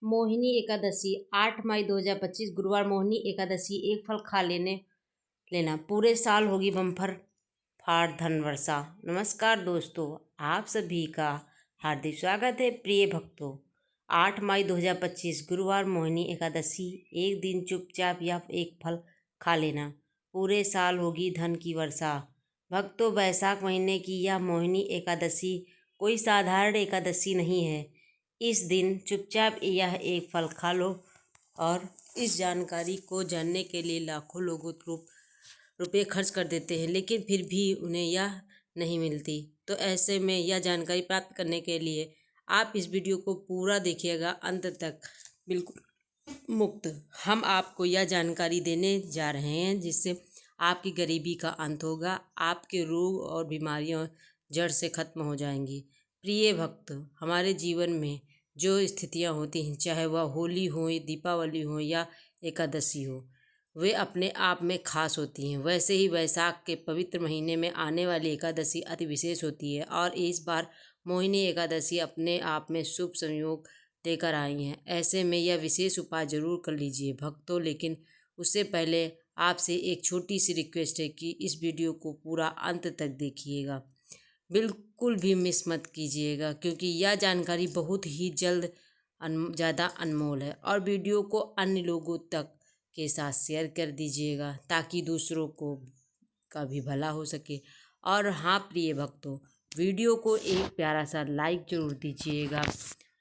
मोहिनी एकादशी 8 मई 2025 गुरुवार। मोहिनी एकादशी एक फल खा लेना पूरे साल होगी बम्पर फाड़ धन वर्षा। नमस्कार दोस्तों, आप सभी का हार्दिक स्वागत है। प्रिय भक्तों, 8 मई 2025 गुरुवार मोहिनी एकादशी। एक दिन चुपचाप या एक फल खा लेना, पूरे साल होगी धन की वर्षा। भक्तों, वैशाख महीने की यह मोहिनी एकादशी कोई साधारण एकादशी नहीं है। इस दिन चुपचाप यह एक फल खा लो। और इस जानकारी को जानने के लिए लाखों लोग रुपये खर्च कर देते हैं, लेकिन फिर भी उन्हें यह नहीं मिलती। तो ऐसे में यह जानकारी प्राप्त करने के लिए आप इस वीडियो को पूरा देखिएगा अंत तक, बिल्कुल मुफ्त। हम आपको यह जानकारी देने जा रहे हैं जिससे आपकी गरीबी का अंत होगा, आपके रोग और बीमारियां जड़ से खत्म हो जाएंगी। प्रिय भक्त, हमारे जीवन में जो स्थितियां होती हैं, चाहे वह होली हो, दीपावली हो या एकादशी हो, वे अपने आप में खास होती हैं। वैसे ही वैशाख के पवित्र महीने में आने वाली एकादशी अति विशेष होती है और इस बार मोहिनी एकादशी अपने आप में शुभ संयोग लेकर आई हैं। ऐसे में यह विशेष उपाय जरूर कर लीजिए भक्तों, लेकिन उससे पहले आपसे एक छोटी सी रिक्वेस्ट है कि इस वीडियो को पूरा अंत तक देखिएगा, बिल्कुल भी मिस मत कीजिएगा, क्योंकि यह जानकारी बहुत ही जल्द ज़्यादा अनमोल है। और वीडियो को अन्य लोगों तक के साथ शेयर कर दीजिएगा ताकि दूसरों को का भी भला हो सके। और हाँ प्रिय भक्तों, वीडियो को एक प्यारा सा लाइक जरूर दीजिएगा।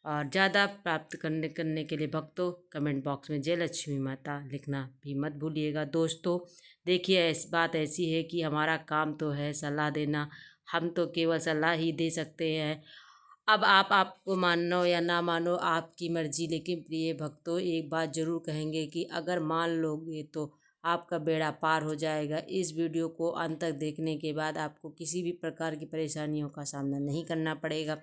और ज़्यादा प्राप्त करने के लिए भक्तों कमेंट बॉक्स में जय लक्ष्मी माता लिखना भी मत भूलिएगा। दोस्तों देखिए, बात ऐसी है कि हमारा काम तो है सलाह देना, हम तो केवल सलाह ही दे सकते हैं। अब आपको मानो या ना मानो आपकी मर्जी, लेकिन प्रिय भक्तों एक बात ज़रूर कहेंगे कि अगर मान लोगे तो आपका बेड़ा पार हो जाएगा। इस वीडियो को अंत तक देखने के बाद आपको किसी भी प्रकार की परेशानियों का सामना नहीं करना पड़ेगा।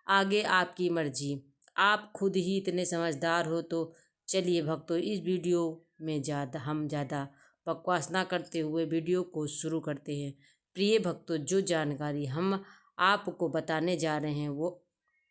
आगे आपकी मर्जी, आप खुद ही इतने समझदार हो। तो चलिए भक्तों, इस वीडियो में ज़्यादा बकवास ना करते हुए वीडियो को शुरू करते हैं। प्रिय भक्तों, जो जानकारी हम आपको बताने जा रहे हैं, वो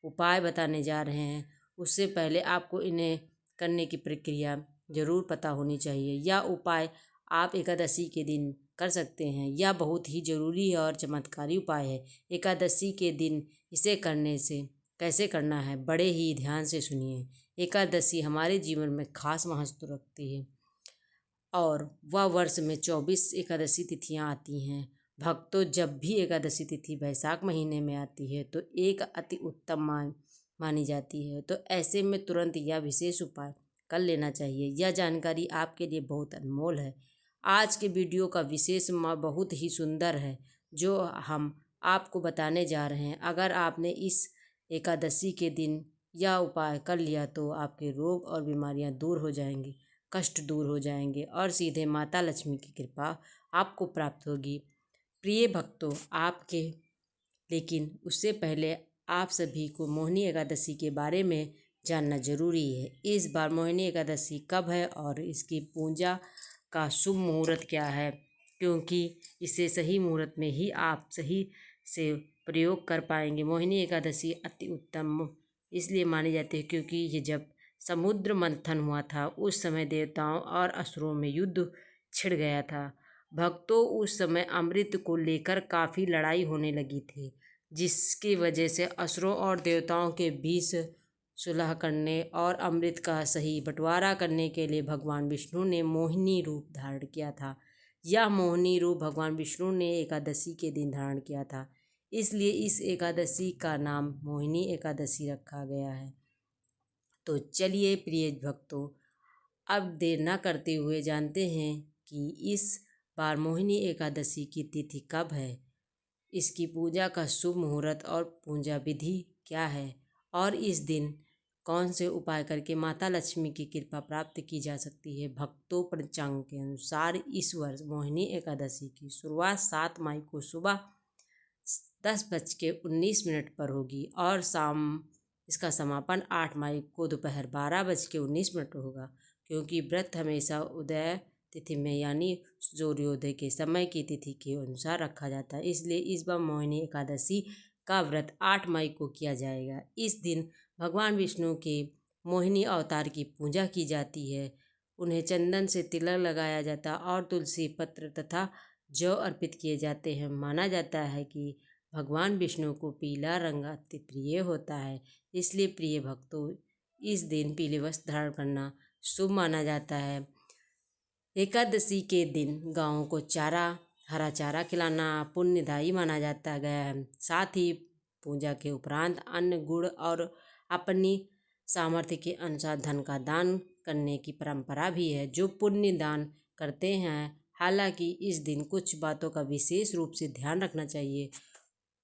उपाय बताने जा रहे हैं, उससे पहले आपको इन्हें करने की प्रक्रिया ज़रूर पता होनी चाहिए। यह उपाय आप एकादशी के दिन कर सकते हैं। यह बहुत ही ज़रूरी और चमत्कारी उपाय है। एकादशी के दिन इसे करने से कैसे करना है, बड़े ही ध्यान से सुनिए। एकादशी हमारे जीवन में खास महत्व रखती है और वह वर्ष में 24 एकादशी तिथियां आती हैं। भक्तों, जब भी एकादशी तिथि वैशाख महीने में आती है तो एक अति उत्तम मानी जाती है। तो ऐसे में तुरंत यह विशेष उपाय कर लेना चाहिए। यह जानकारी आपके लिए बहुत अनमोल है। आज के वीडियो का विशेष बहुत ही सुंदर है जो हम आपको बताने जा रहे हैं। अगर आपने इस एकादशी के दिन यह उपाय कर लिया तो आपके रोग और बीमारियां दूर हो जाएंगी, कष्ट दूर हो जाएंगे और सीधे माता लक्ष्मी की कृपा आपको प्राप्त होगी। प्रिय भक्तों, लेकिन उससे पहले आप सभी को मोहिनी एकादशी के बारे में जानना जरूरी है। इस बार मोहिनी एकादशी कब है और इसकी पूजा का शुभ मुहूर्त क्या है, क्योंकि इसे सही मुहूर्त में ही आप सही से प्रयोग कर पाएंगे। मोहिनी एकादशी अति उत्तम इसलिए मानी जाती है क्योंकि ये जब समुद्र मंथन हुआ था उस समय देवताओं और असुरों में युद्ध छिड़ गया था। भक्तों, उस समय अमृत को लेकर काफ़ी लड़ाई होने लगी थी, जिसकी वजह से असुरों और देवताओं के बीच सुलह करने और अमृत का सही बंटवारा करने के लिए भगवान विष्णु ने मोहिनी रूप धारण किया था। यह मोहिनी रूप भगवान विष्णु ने एकादशी के दिन धारण किया था, इसलिए इस एकादशी का नाम मोहिनी एकादशी रखा गया है। तो चलिए प्रिय भक्तों, अब देर न करते हुए जानते हैं कि इस बार मोहिनी एकादशी की तिथि कब है, इसकी पूजा का शुभ मुहूर्त और पूजा विधि क्या है, और इस दिन कौन से उपाय करके माता लक्ष्मी की कृपा प्राप्त की जा सकती है। भक्तों, पंचांग के अनुसार इस वर्ष मोहिनी एकादशी की शुरुआत 7 मई को सुबह 10:19 पर होगी और इसका समापन 8 मई को दोपहर 12:19 पर होगा। क्योंकि व्रत हमेशा उदय तिथि में यानी सूर्योदय के समय की तिथि के अनुसार रखा जाता है, इसलिए इस बार मोहिनी एकादशी का व्रत 8 मई को किया जाएगा। इस दिन भगवान विष्णु के मोहिनी अवतार की पूजा की जाती है। उन्हें चंदन से तिलक लगाया जाता है और तुलसी पत्र तथा जौ अर्पित किए जाते हैं। माना जाता है कि भगवान विष्णु को पीला रंग अति प्रिय होता है, इसलिए प्रिय भक्तों इस दिन पीले वस्त्र धारण करना शुभ माना जाता है। एकादशी के दिन गायों को हरा चारा खिलाना पुण्यदायी माना जाता गया है। साथ ही पूजा के उपरांत अन्न गुड़ और अपनी सामर्थ्य के अनुसार धन का दान करने की परंपरा भी है, जो पुण्य दान करते हैं। हालांकि इस दिन कुछ बातों का विशेष रूप से ध्यान रखना चाहिए।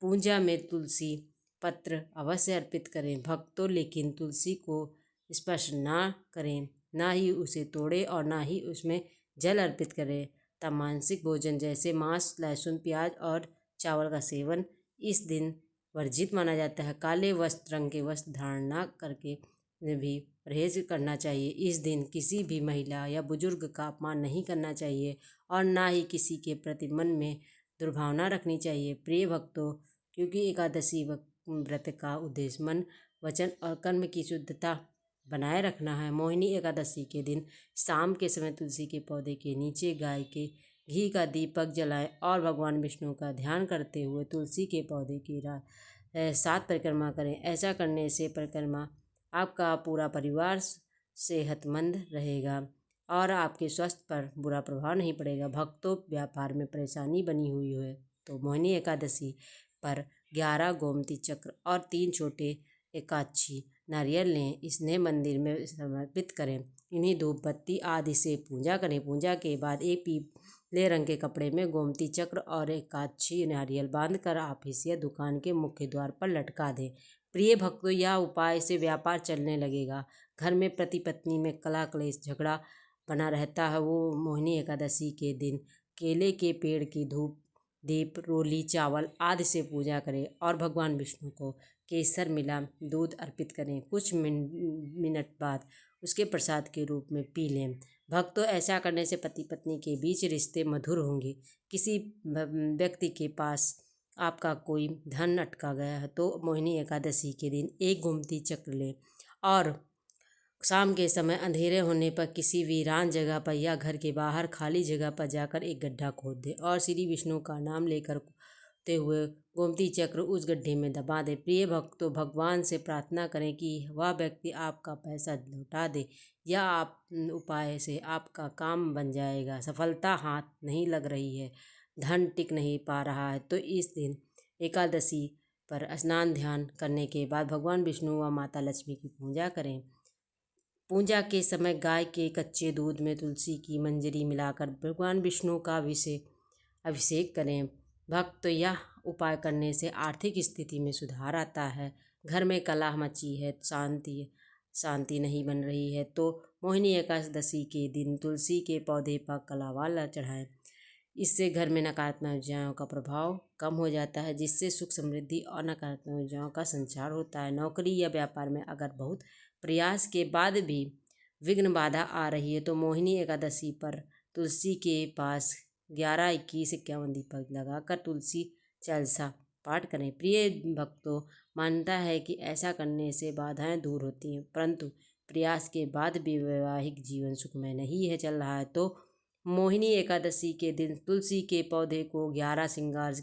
पूजा में तुलसी पत्र अवश्य अर्पित करें भक्तों, लेकिन तुलसी को स्पर्श ना करें, ना ही उसे तोड़ें और ना ही उसमें जल अर्पित करें। तब मांसिक भोजन जैसे मांस, लहसुन, प्याज और चावल का सेवन इस दिन वर्जित माना जाता है। काले रंग के वस्त्र धारण न करके भी परहेज करना चाहिए। इस दिन किसी भी महिला या बुजुर्ग का अपमान नहीं करना चाहिए और ना ही किसी के प्रति मन में दुर्भावना रखनी चाहिए। प्रिय भक्तों, क्योंकि एकादशी व्रत का उद्देश्य मन, वचन और कर्म की शुद्धता बनाए रखना है, मोहिनी एकादशी के दिन शाम के समय तुलसी के पौधे के नीचे गाय के घी का दीपक जलाएं और भगवान विष्णु का ध्यान करते हुए तुलसी के पौधे की 7 परिक्रमा करें। ऐसा करने से परिक्रमा आपका पूरा परिवार सेहतमंद रहेगा और आपके स्वास्थ्य पर बुरा प्रभाव नहीं पड़ेगा। भक्तों, व्यापार में परेशानी बनी हुई है तो मोहिनी एकादशी पर 11 गोमती चक्र और 3 छोटे एकादशी नारियल लें, इन्हें मंदिर में समर्पित करें। इन्हीं धूप बत्ती आदि से पूजा करें। पूजा के बाद एक पीले रंग के कपड़े में गोमती चक्र और एकादशी नारियल बांधकर ऑफिस या दुकान के मुख्य द्वार पर लटका दें। प्रिय भक्तों, यह उपाय से व्यापार चलने लगेगा। घर में पति पत्नी में कलह क्लेश झगड़ा बना रहता है, वो मोहिनी एकादशी के दिन केले के पेड़ की धूप, दीप, रोली, चावल आदि से पूजा करें और भगवान विष्णु को केसर मिला दूध अर्पित करें। कुछ मिनट बाद उसके प्रसाद के रूप में पी लें। भक्तों, ऐसा करने से पति पत्नी के बीच रिश्ते मधुर होंगे। किसी व्यक्ति के पास आपका कोई धन अटका गया है तो मोहिनी एकादशी के दिन एक गोमती चक्र लें और शाम के समय अंधेरे होने पर किसी वीरान जगह पर या घर के बाहर खाली जगह पर जाकर एक गड्ढा खोद दें और श्री विष्णु का नाम लेकर ते हुए गोमती चक्र उस गड्ढे में दबा दें। प्रिय भक्तों, भगवान से प्रार्थना करें कि वह व्यक्ति आपका पैसा लौटा दे या आप उपाय से आपका काम बन जाएगा। सफलता हाथ नहीं लग रही है, धन टिक नहीं पा रहा है तो इस दिन एकादशी पर स्नान ध्यान करने के बाद भगवान विष्णु व माता लक्ष्मी की पूजा करें। पूजा के समय गाय के कच्चे दूध में तुलसी की मंजरी मिलाकर भगवान विष्णु का अभिषेक करें। भक्त, यह उपाय करने से आर्थिक स्थिति में सुधार आता है। घर में कलह मची है, शांति नहीं बन रही है तो मोहिनी एकादशी के दिन तुलसी के पौधे पर कलावाला चढ़ाएं। इससे घर में नकारात्मक ऊर्जाओं का प्रभाव कम हो जाता है, जिससे सुख समृद्धि और नकारात्मक ऊर्जाओं का संचार होता है। नौकरी या व्यापार में अगर बहुत प्रयास के बाद भी विघ्न बाधा आ रही है तो मोहिनी एकादशी पर तुलसी के पास 11, 21, 51 दीपक लगाकर तुलसी चालीसा पाठ करें। प्रिय भक्तों, मानता है कि ऐसा करने से बाधाएं दूर होती हैं, परंतु प्रयास के बाद भी वैवाहिक जीवन सुखमय नहीं है चल रहा है तो मोहिनी एकादशी के दिन तुलसी के पौधे को 11 श्रृंगार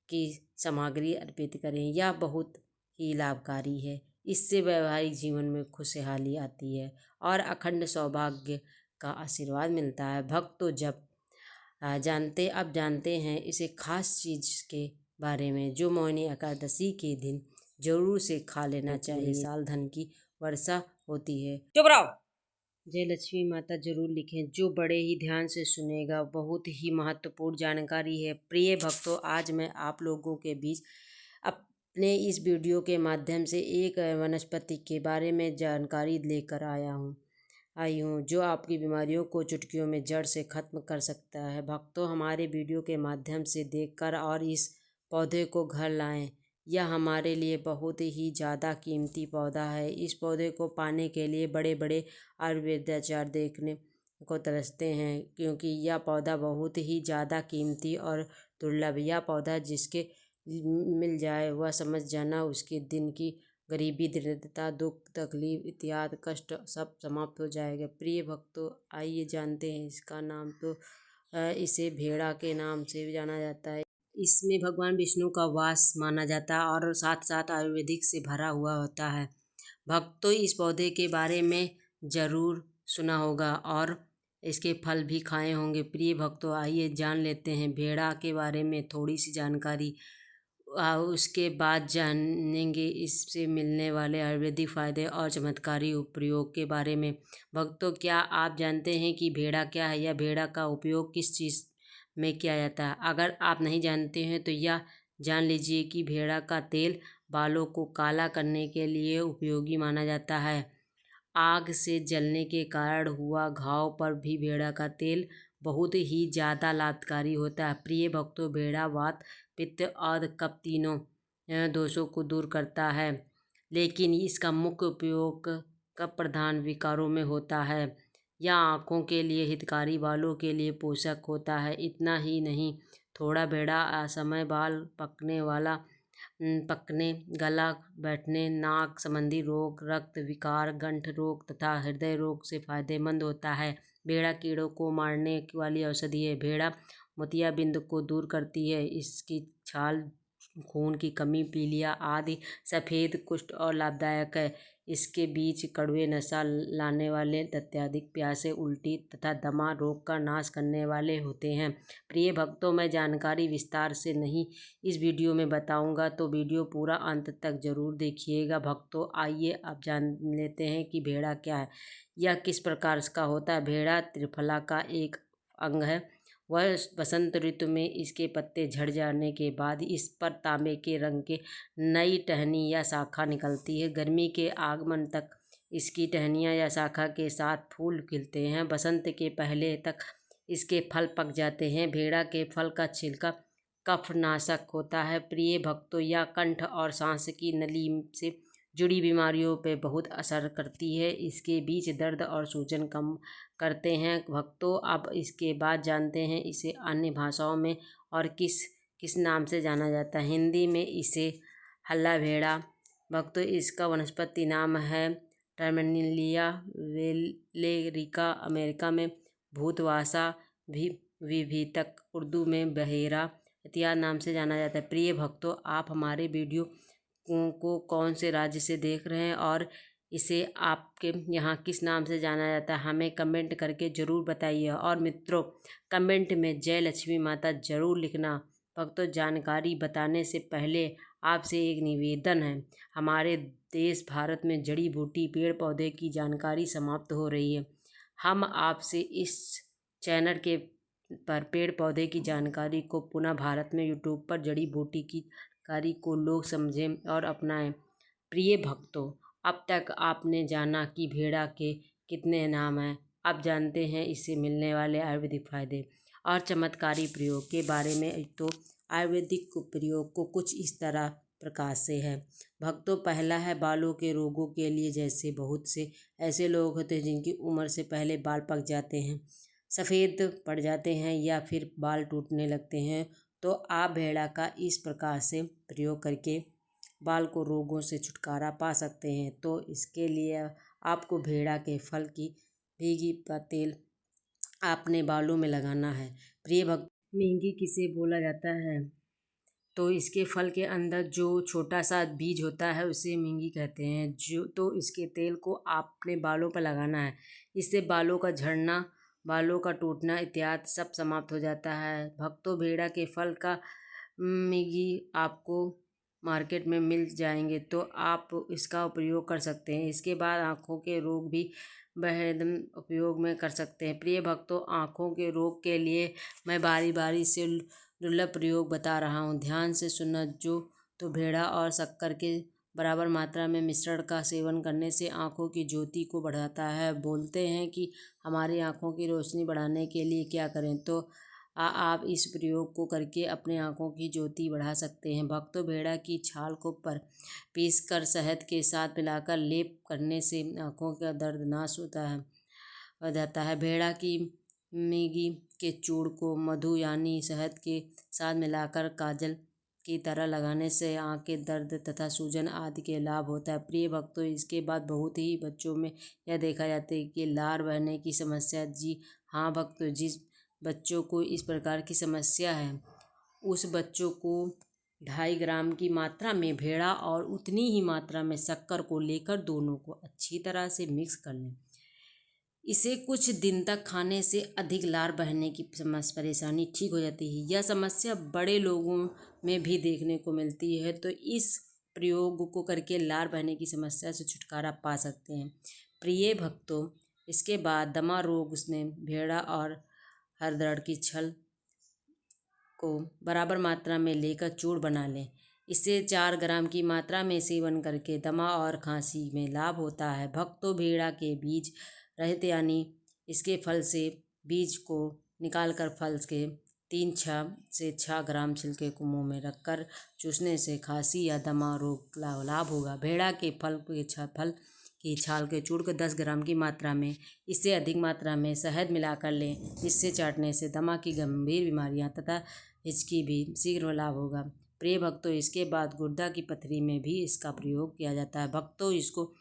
की सामग्री अर्पित करें। यह बहुत ही लाभकारी है। इससे वैवाहिक जीवन में खुशहाली आती है और अखंड सौभाग्य का आशीर्वाद मिलता है। भक्तों, जब जानते हैं इसे खास चीज़ के बारे में जो मोहिनी एकादशी के दिन जरूर से खा लेना चाहिए। साल धन की वर्षा होती है। चुप रहो। जय लक्ष्मी माता जरूर लिखें, जो बड़े ही ध्यान से सुनेगा। बहुत ही महत्वपूर्ण जानकारी है। प्रिय भक्तों, आज मैं आप लोगों के बीच अपने इस वीडियो के माध्यम से एक वनस्पति के बारे में जानकारी लेकर आई हूँ जो आपकी बीमारियों को चुटकियों में जड़ से ख़त्म कर सकता है। भक्तों, हमारे वीडियो के माध्यम से देखकर और इस पौधे को घर लाएं। यह हमारे लिए बहुत ही ज़्यादा कीमती पौधा है। इस पौधे को पाने के लिए बड़े बड़े आयुर्वेदाचार्य देखने को तरसते हैं, क्योंकि यह पौधा बहुत ही ज़्यादा कीमती और दुर्लभ। यह पौधा जिसके मिल जाए वह समझ जाना उसके दिन की गरीबी, दरिद्रता, दुख, तकलीफ इत्यादि कष्ट सब समाप्त हो जाएगा। प्रिय भक्तों, आइए जानते हैं इसका नाम। तो इसे भेड़ा के नाम से भी जाना जाता है। इसमें भगवान विष्णु का वास माना जाता है और साथ साथ आयुर्वेदिक से भरा हुआ होता है। भक्तों, इस पौधे के बारे में ज़रूर सुना होगा और इसके फल भी खाए होंगे। प्रिय भक्तों, आइए जान लेते हैं भेड़ा के बारे में थोड़ी सी जानकारी। उसके बाद जानेंगे इससे मिलने वाले आयुर्वेदिक फ़ायदे और चमत्कारी उपयोग के बारे में। भक्तों, क्या आप जानते हैं कि भेड़ा क्या है या भेड़ा का उपयोग किस चीज़ में किया जाता है? अगर आप नहीं जानते हैं तो यह जान लीजिए कि भेड़ा का तेल बालों को काला करने के लिए उपयोगी माना जाता है। आग से जलने के कारण हुआ घाव पर भी भेड़ा का तेल बहुत ही ज़्यादा लाभकारी होता है। प्रिय भक्तों, भेड़ा वात, पित्त और कफ तीनों दोषों को दूर करता है, लेकिन इसका मुख्य उपयोग कफ प्रधान विकारों में होता है। यह आँखों के लिए हितकारी, बालों के लिए पोषक होता है। इतना ही नहीं, थोड़ा भेड़ा असमय बाल पकने, गला बैठने, नाक संबंधी रोग, रक्त विकार, गंठ रोग तथा हृदय रोग से फायदेमंद होता है। भेड़ा कीड़ों को मारने वाली औषधि है। भेड़ा मोतियाबिंद को दूर करती है। इसकी छाल खून की कमी, पीलिया आदि सफ़ेद कुष्ठ और लाभदायक है। इसके बीज कड़वे, नशा लाने वाले, अत्यधिक प्यासे, उल्टी तथा दमा रोग का नाश करने वाले होते हैं। प्रिय भक्तों, मैं जानकारी विस्तार से नहीं इस वीडियो में बताऊंगा, तो वीडियो पूरा अंत तक जरूर देखिएगा। भक्तों, आइए अब जान लेते हैं कि भेड़ा क्या है, यह किस प्रकार का होता है। भेड़ा त्रिफला का एक अंग है। वह बसंत ऋतु में इसके पत्ते झड़ जाने के बाद इस पर तांबे के रंग के नई टहनी या शाखा निकलती है। गर्मी के आगमन तक इसकी टहनियाँ या शाखा के साथ फूल खिलते हैं। बसंत के पहले तक इसके फल पक जाते हैं। भेड़ा के फल का छिलका कफनाशक होता है। प्रिय भक्तों, यह कंठ और सांस की नली से जुड़ी बीमारियों पर बहुत असर करती है। इसके बीच दर्द और सूजन कम करते हैं। भक्तों, अब इसके बाद जानते हैं इसे अन्य भाषाओं में और किस किस नाम से जाना जाता है। हिंदी में इसे हल्ला भेड़ा। भक्तों, इसका वनस्पति नाम है टर्मेनिलिया वेलेरिका। अमेरिका में भूतवासा भी विभितक, उर्दू में बहेरा इत्यादि नाम से जाना जाता है। प्रिय भक्तों, आप हमारे वीडियो को कौन से राज्य से देख रहे हैं और इसे आपके यहाँ किस नाम से जाना जाता है, हमें कमेंट करके ज़रूर बताइए। और मित्रों, कमेंट में जय लक्ष्मी माता ज़रूर लिखना। भक्तों, जानकारी बताने से पहले आपसे एक निवेदन है। हमारे देश भारत में जड़ी बूटी पेड़ पौधे की जानकारी समाप्त हो रही है। हम आपसे इस चैनल के पर पेड़ पौधे की जानकारी को पुनः भारत में यूट्यूब पर जड़ी बूटी की जानकारी को लोग समझें और अपनाएं। प्रिय भक्तों, अब तक आपने जाना कि भेड़ा के कितने नाम हैं। अब जानते हैं इससे मिलने वाले आयुर्वेदिक फायदे और चमत्कारी प्रयोग के बारे में। तो आयुर्वेदिक प्रयोग को कुछ इस तरह प्रकार से है। भक्तों, पहला है बालों के रोगों के लिए। जैसे बहुत से ऐसे लोग होते हैं जिनकी उम्र से पहले बाल पक जाते हैं, सफ़ेद पड़ जाते हैं या फिर बाल टूटने लगते हैं, तो आप भेड़ा का इस प्रकार से प्रयोग करके बाल को रोगों से छुटकारा पा सकते हैं। तो इसके लिए आपको भेड़ा के फल की भीगी का तेल आपने बालों में लगाना है। प्रिय भक्त, मेंगी किसे बोला जाता है? तो इसके फल के अंदर जो छोटा सा बीज होता है उसे मेंगी कहते हैं। तो इसके तेल को आपने बालों पर लगाना है। इससे बालों का झड़ना, बालों का टूटना इत्यादि सब समाप्त हो जाता है। भक्तों, भेड़ा के फल का मेंगी आपको मार्केट में मिल जाएंगे, तो आप इसका उपयोग कर सकते हैं। इसके बाद आँखों के रोग भी बेहद उपयोग में कर सकते हैं। प्रिय भक्तों, आँखों के रोग के लिए मैं बारी बारी से दुर्लभ प्रयोग बता रहा हूँ, ध्यान से सुनना। जो तो भेड़ा और शक्कर के बराबर मात्रा में मिश्रण का सेवन करने से आँखों की ज्योति को बढ़ाता है। बोलते हैं कि हमारी आँखों की रोशनी बढ़ाने के लिए क्या करें, तो आप इस प्रयोग को करके अपने आँखों की ज्योति बढ़ा सकते हैं। भक्तों, भेड़ा की छाल को पीस कर शहद के साथ मिलाकर लेप करने से आँखों का दर्द नाश होता है हो जाता है। भेड़ा की मेंगी के चूर्ण को मधु यानी शहद के साथ मिलाकर काजल की तरह लगाने से आँख के दर्द तथा सूजन आदि के लाभ होता है। प्रिय भक्तों, इसके बाद बहुत ही बच्चों में यह देखा जाता है कि लार बहने की समस्या। जी हाँ भक्तों, जिस बच्चों को इस प्रकार की समस्या है उस बच्चों को 2.5 ग्राम की मात्रा में भेड़ा और उतनी ही मात्रा में शक्कर को लेकर दोनों को अच्छी तरह से मिक्स कर लें। इसे कुछ दिन तक खाने से अधिक लार बहने की परेशानी ठीक हो जाती है। यह समस्या बड़े लोगों में भी देखने को मिलती है, तो इस प्रयोग को करके लार बहने की समस्या से छुटकारा पा सकते हैं। प्रिय भक्तों, इसके बाद दमा रोग में भेड़ा और हरदर्द की छल को बराबर मात्रा में लेकर चूर्ण बना लें। इसे 4 ग्राम की मात्रा में सेवन करके दमा और खांसी में लाभ होता है। भक्तों, भेड़ा के बीज रहित यानी इसके फल से बीज को निकालकर फल के 3 से 6 ग्राम छिलके को मुंह में रखकर चूसने से खांसी या दमा रोग लाभ होगा। भेड़ा के फल की छाल के चूर्ण को 10 ग्राम की मात्रा में इससे अधिक मात्रा में शहद मिलाकर लें, जिससे चाटने से दमा की गंभीर बीमारियां तथा हिचकी भी शीघ्र लाभ होगा। प्रिय भक्तों, इसके बाद गुर्दा की पथरी में भी इसका प्रयोग किया जाता है। भक्तों, इसको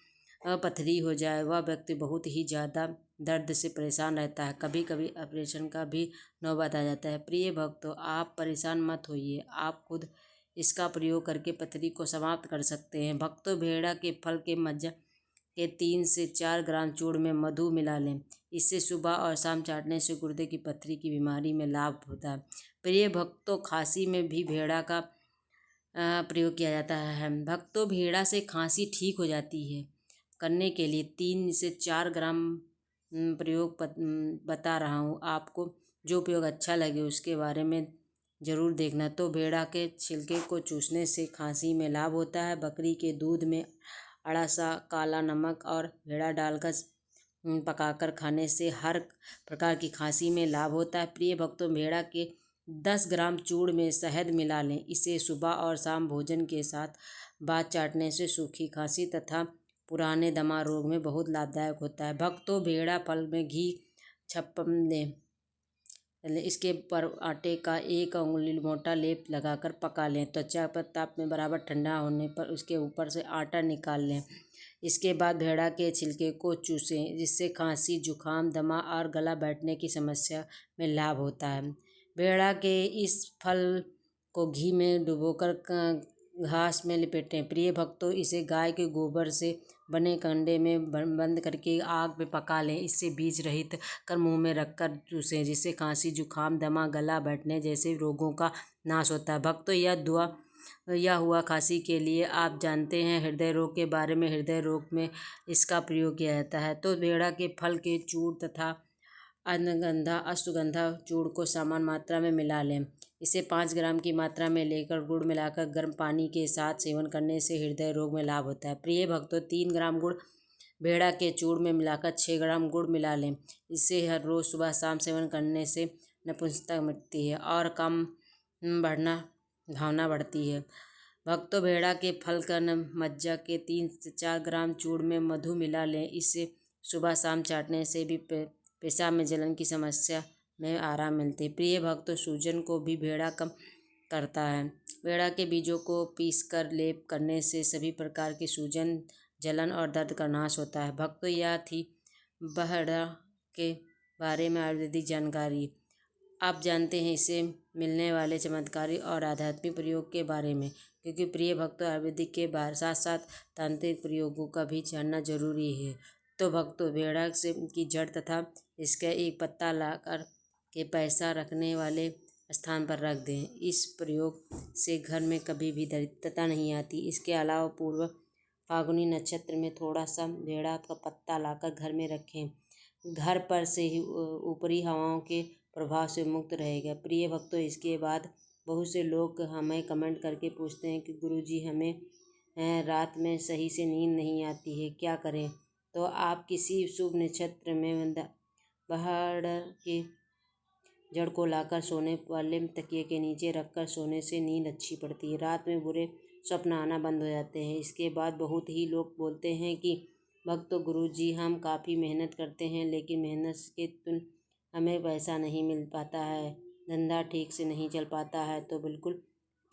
पथरी हो जाए वह व्यक्ति बहुत ही ज़्यादा दर्द से परेशान रहता है, कभी कभी ऑपरेशन का भी नौबत आ जाता है। प्रिय भक्तों, आप परेशान मत होइए, आप खुद इसका प्रयोग करके पथरी को समाप्त कर सकते हैं। भक्तों, भेड़ा के फल के मज्जा के 3 से 4 ग्राम चूर्ण में मधु मिला लें। इससे सुबह और शाम चाटने से गुर्दे की पथरी की बीमारी में लाभ होता है। प्रिय भक्तों, खांसी में भी भेड़ा का प्रयोग किया जाता है। भक्तों, भेड़ा से खांसी ठीक हो जाती है करने के लिए 3 से 4 ग्राम प्रयोग बता रहा हूँ आपको। जो प्रयोग अच्छा लगे उसके बारे में ज़रूर देखना। तो भेड़ा के छिलके को चूसने से खांसी में लाभ होता है। बकरी के दूध में अड़ासा, काला नमक और भेड़ा डालकर पकाकर खाने से हर प्रकार की खांसी में लाभ होता है। प्रिय भक्तों, भेड़ा के 10 ग्राम चूर्ण में शहद मिला लें। इसे सुबह और शाम भोजन के साथ बाद चाटने से सूखी खांसी तथा पुराने दमा रोग में बहुत लाभदायक होता है। भक्तों, भेड़ा फल में घी छप्पन लें। इसके पर आटे का 1 अंगुली मोटा लेप लगाकर पका लें। त्वचा पर ताप में बराबर ठंडा होने पर उसके ऊपर से आटा निकाल लें। इसके बाद भेड़ा के छिलके को चूसें, जिससे खांसी, जुखाम, दमा और गला बैठने की समस्या में लाभ होता है। भेड़ा के इस फल को घी में डुबोकर घास में लपेटें। प्रिय भक्तों, इसे गाय के गोबर से बने कंडे में बंद करके आग में पका लें। इससे बीज रहित कर मुंह में रखकर चूसें, जिससे खांसी, जुखाम, दमा, गला बैठने जैसे रोगों का नाश होता है। भक्तों, यह हुआ खांसी के लिए। आप जानते हैं हृदय रोग के बारे में। हृदय रोग में इसका प्रयोग किया जाता है। तो भेड़ा के फल के चूर्ण तथा अश्वगंधा चूर्ण को समान मात्रा में मिला लें। इसे 5 ग्राम की मात्रा में लेकर गुड़ मिलाकर गर्म पानी के साथ सेवन करने से हृदय रोग में लाभ होता है। प्रिय भक्तों, 3 ग्राम गुड़ भेड़ा के चूर्ण में मिलाकर 6 ग्राम गुड़ मिला लें। इससे हर रोज़ सुबह शाम सेवन करने से नपुंसकता मिटती है और कम भावना बढ़ती है। भक्तों, भेड़ा के फल का मज्जा के 3 से 4 ग्राम चूर्ण में मधु मिला लें। इससे सुबह शाम चाटने से भी पेशाब में जलन की समस्या में आराम मिलती है। प्रिय भक्तों, सूजन को भी भेड़ा कम करता है। भेड़ा के बीजों को पीसकर लेप करने से सभी प्रकार की सूजन, जलन और दर्द का नाश होता है। भक्तों, यह थी भेड़ा के बारे में आयुर्वेदिक जानकारी। आप जानते हैं इसे मिलने वाले चमत्कारी और आध्यात्मिक प्रयोग के बारे में, क्योंकि प्रिय भक्तों, आयुर्वेदिक के साथ साथ तांत्रिक प्रयोगों का भी जानना जरूरी है। तो भक्तों, भेड़ा से की जड़ तथा इसका एक पत्ता लाकर के पैसा रखने वाले स्थान पर रख दें। इस प्रयोग से घर में कभी भी दरिद्रता नहीं आती। इसके अलावा पूर्व फाल्गुनी नक्षत्र में थोड़ा सा भेड़ा का पत्ता लाकर घर में रखें। घर पर से ही ऊपरी हवाओं के प्रभाव से मुक्त रहेगा। प्रिय भक्तों, इसके बाद बहुत से लोग हमें कमेंट करके पूछते हैं कि गुरुजी, हमें रात में सही से नींद नहीं आती है, क्या करें? तो आप किसी शुभ नक्षत्र में पहाड़ के जड़ को लाकर सोने वाले तकिए के नीचे रखकर सोने से नींद अच्छी पड़ती है। रात में बुरे स्वप्न आना बंद हो जाते हैं। इसके बाद बहुत ही लोग बोलते हैं कि भक्तों, गुरुजी, हम काफ़ी मेहनत करते हैं, लेकिन मेहनत के तुन हमें पैसा नहीं मिल पाता है, धंधा ठीक से नहीं चल पाता है। तो बिल्कुल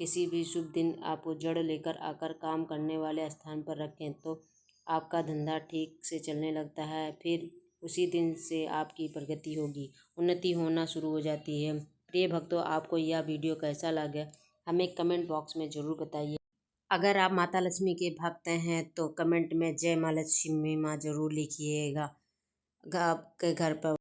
किसी भी शुभ दिन आपको जड़ लेकर आकर काम करने वाले स्थान पर रखें तो आपका धंधा ठीक से चलने लगता है। फिर उसी दिन से आपकी प्रगति होगी, उन्नति होना शुरू हो जाती है। प्रिय भक्तों, आपको यह वीडियो कैसा लगा हमें कमेंट बॉक्स में ज़रूर बताइए। अगर आप माता लक्ष्मी के भक्त हैं तो कमेंट में जय माँ लक्ष्मी माँ ज़रूर लिखिएगा। आपके घर पर